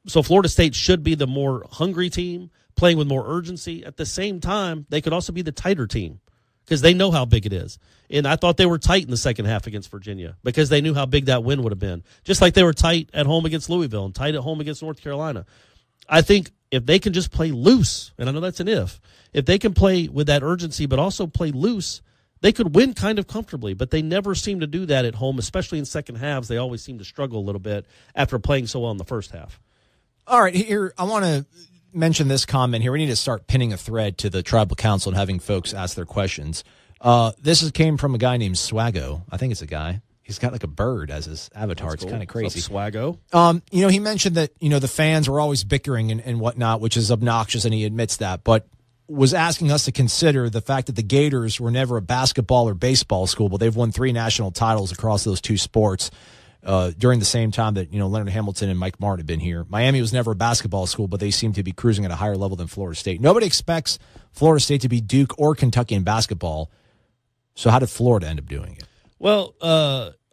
So Florida State should be the more hungry team, playing with more urgency. At the same time, they could also be the tighter team because they know how big it is. And I thought they were tight in the second half against Virginia because they knew how big that win would have been. Just like they were tight at home against Louisville and tight at home against North Carolina. I think if they can just play loose, and I know that's an if they can play with that urgency but also play loose, they could win kind of comfortably. But they never seem to do that at home, especially in second halves. They always seem to struggle a little bit after playing so well in the first half. All right, here, I want to mention this comment here. We need to start pinning a thread to the Tribal Council and having folks ask their questions. This came from a guy named Swaggo. I think it's a guy. He's got like a bird as his avatar. That's it's kind of crazy. Swaggo. He mentioned that, the fans were always bickering and whatnot, which is obnoxious, and he admits that, but was asking us to consider the fact that the Gators were never a basketball or baseball school, but they've won 3 national titles across those 2 sports during the same time that, Leonard Hamilton and Mike Martin have been here. Miami was never a basketball school, but they seem to be cruising at a higher level than Florida State. Nobody expects Florida State to be Duke or Kentucky in basketball. So how did Florida end up doing it? Well,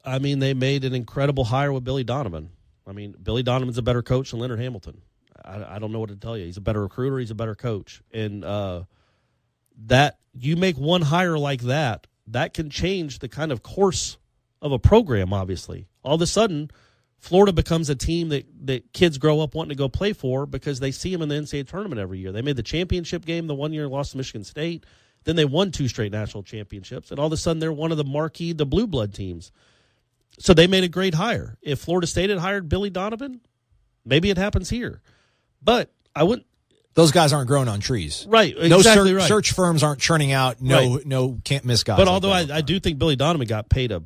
they made an incredible hire with Billy Donovan. Billy Donovan's a better coach than Leonard Hamilton. I don't know what to tell you. He's a better recruiter. He's a better coach. And that you make one hire like that can change the kind of course of a program, obviously. All of a sudden, Florida becomes a team that kids grow up wanting to go play for because they see them in the NCAA tournament every year. They made the championship game the one year, lost to Michigan State. Then they won 2 straight national championships. And all of a sudden, they're one of the marquee, the blue blood teams. So they made a great hire. If Florida State had hired Billy Donovan, Maybe it happens here. But I wouldn't. Those guys aren't growing on trees. Right, No exactly right. search firms aren't churning out no can't miss guys. But although I do think Billy Donovan got paid a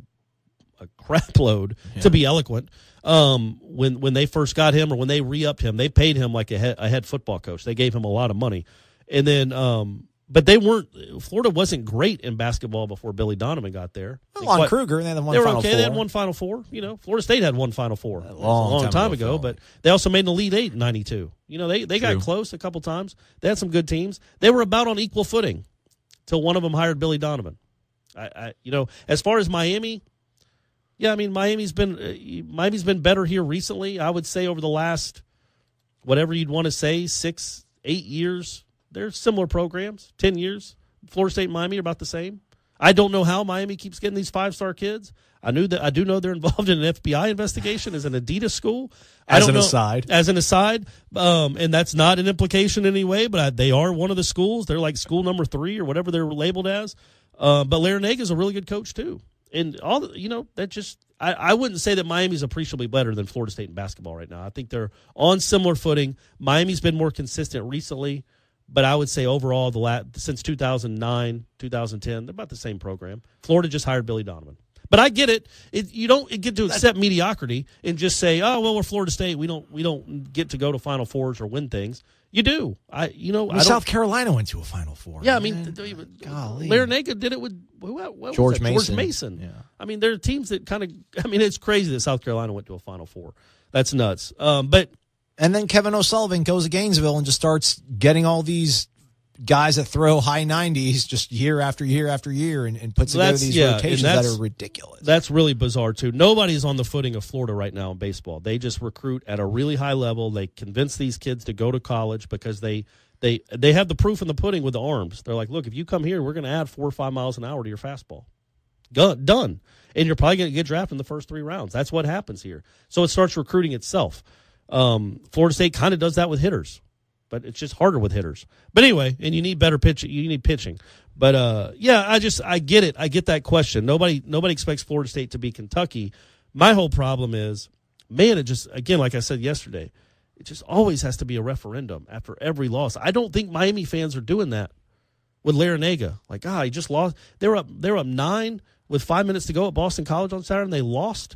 crap load, to be eloquent, when they first got him or when they re-upped him, they paid him like a head football coach. They gave him a lot of money. And then but Florida wasn't great in basketball before Billy Donovan got there. Lon Kruger, they had one They were Final okay. Four. They had one Final Four. Florida State had one Final Four. A long time ago, but they also made an Elite Eight in '92. They got close a couple times. They had some good teams. They were about on equal footing till one of them hired Billy Donovan. As far as Miami, Miami's been better here recently. I would say over the last, whatever you'd want to say, 6-8 years. They're similar programs, 10 years. Florida State and Miami are about the same. I don't know how Miami keeps getting these 5-star kids. I do know they're involved in an FBI investigation as an Adidas school. As an aside, and that's not an implication in any way, but they are one of the schools. They're like school number 3 or whatever they're labeled as. But Larinaga is a really good coach too. And I wouldn't say that Miami's appreciably better than Florida State in basketball right now. I think they're on similar footing. Miami's been more consistent recently. But I would say overall, since 2009, 2010, they're about the same program. Florida just hired Billy Donovan. But I get it. You don't get to accept mediocrity and just say, "Oh, well, we're Florida State. We don't get to go to Final Fours or win things." You do. South Carolina went to a Final Four. Yeah, golly. Larinaga did it with George Mason. Yeah. There are teams that it's crazy that South Carolina went to a Final Four. That's nuts. And then Kevin O'Sullivan goes to Gainesville and just starts getting all these guys that throw high 90s just year after year after year and puts together these rotations that are ridiculous. That's really bizarre, too. Nobody's on the footing of Florida right now in baseball. They just recruit at a really high level. They convince these kids to go to college because they have the proof in the pudding with the arms. They're like, look, if you come here, we're going to add 4 or 5 miles an hour to your fastball. Done. And you're probably going to get drafted in the first 3 rounds. That's what happens here. So it starts recruiting itself. Florida State kind of does that with hitters, but it's just harder with hitters. But anyway, and you need better pitching. You need pitching. But I get it. I get that question. Nobody expects Florida State to be Kentucky. My whole problem is, man, it just, again, like I said yesterday, it just always has to be a referendum after every loss. I don't think Miami fans are doing that with Larinaga. Like, he just lost. They were up 9 with 5 minutes to go at Boston College on Saturday, and they lost.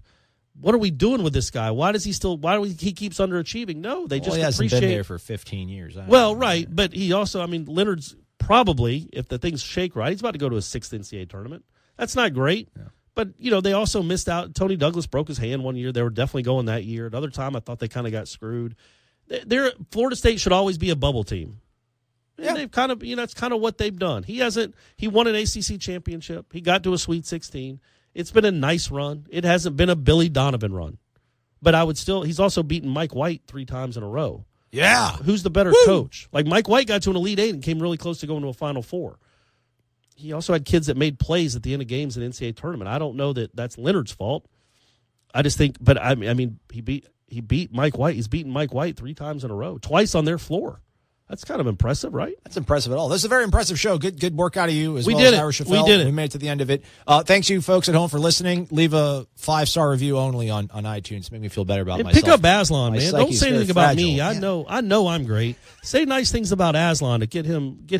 What are we doing with this guy? Why do he keeps underachieving? No, they just he hasn't been there for 15 years. Right, but he also, Leonard's probably, if the things shake right, he's about to go to a 6th NCAA tournament. That's not great. Yeah. But, they also missed out. Tony Douglas broke his hand one year. They were definitely going that year. Another time I thought they kind of got screwed. Florida State should always be a bubble team. And they've kind of, that's kind of what they've done. He won an ACC championship. He got to a Sweet 16. It's been a nice run. It hasn't been a Billy Donovan run. But he's also beaten Mike White 3 times in a row. Yeah. Who's the better coach? Like Mike White got to an Elite Eight and came really close to going to a Final Four. He also had kids that made plays at the end of games in the NCAA tournament. I don't know that that's Leonard's fault. I just think, but he beat Mike White. He's beaten Mike White 3 times in a row, twice on their floor. That's kind of impressive, right? That's impressive at all. This is a very impressive show. Good work out of you as well as Ira Schoffel. We did it. We made it to the end of it. Thanks you folks at home for listening. Leave a 5-star review only on iTunes. Make me feel better about myself. Pick up Aslan, man. Don't say anything about me. Yeah. I know I'm great. Say nice things about Aslan to get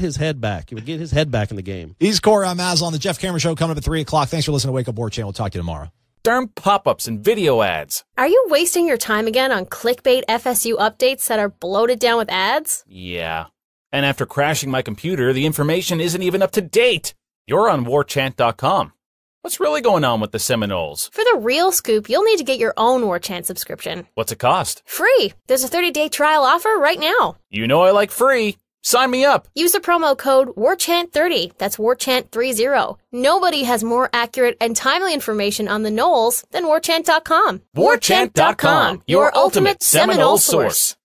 his head back. Get his head back in the game. He's Corey. I'm Aslan. The Jeff Cameron Show coming up at 3 o'clock. Thanks for listening to Wake Up War Channel. We'll talk to you tomorrow. Darn pop-ups and video ads. Are you wasting your time again on clickbait FSU updates that are bloated down with ads? Yeah. And after crashing my computer, the information isn't even up to date. You're on warchant.com. What's really going on with the Seminoles? For the real scoop, you'll need to get your own WarChant subscription. What's it cost? Free. There's a 30-day trial offer right now. You know I like free. Sign me up. Use the promo code WarChant30. That's WarChant30. Nobody has more accurate and timely information on the Noles than warchant.com. Warchant.com, your ultimate Seminole source.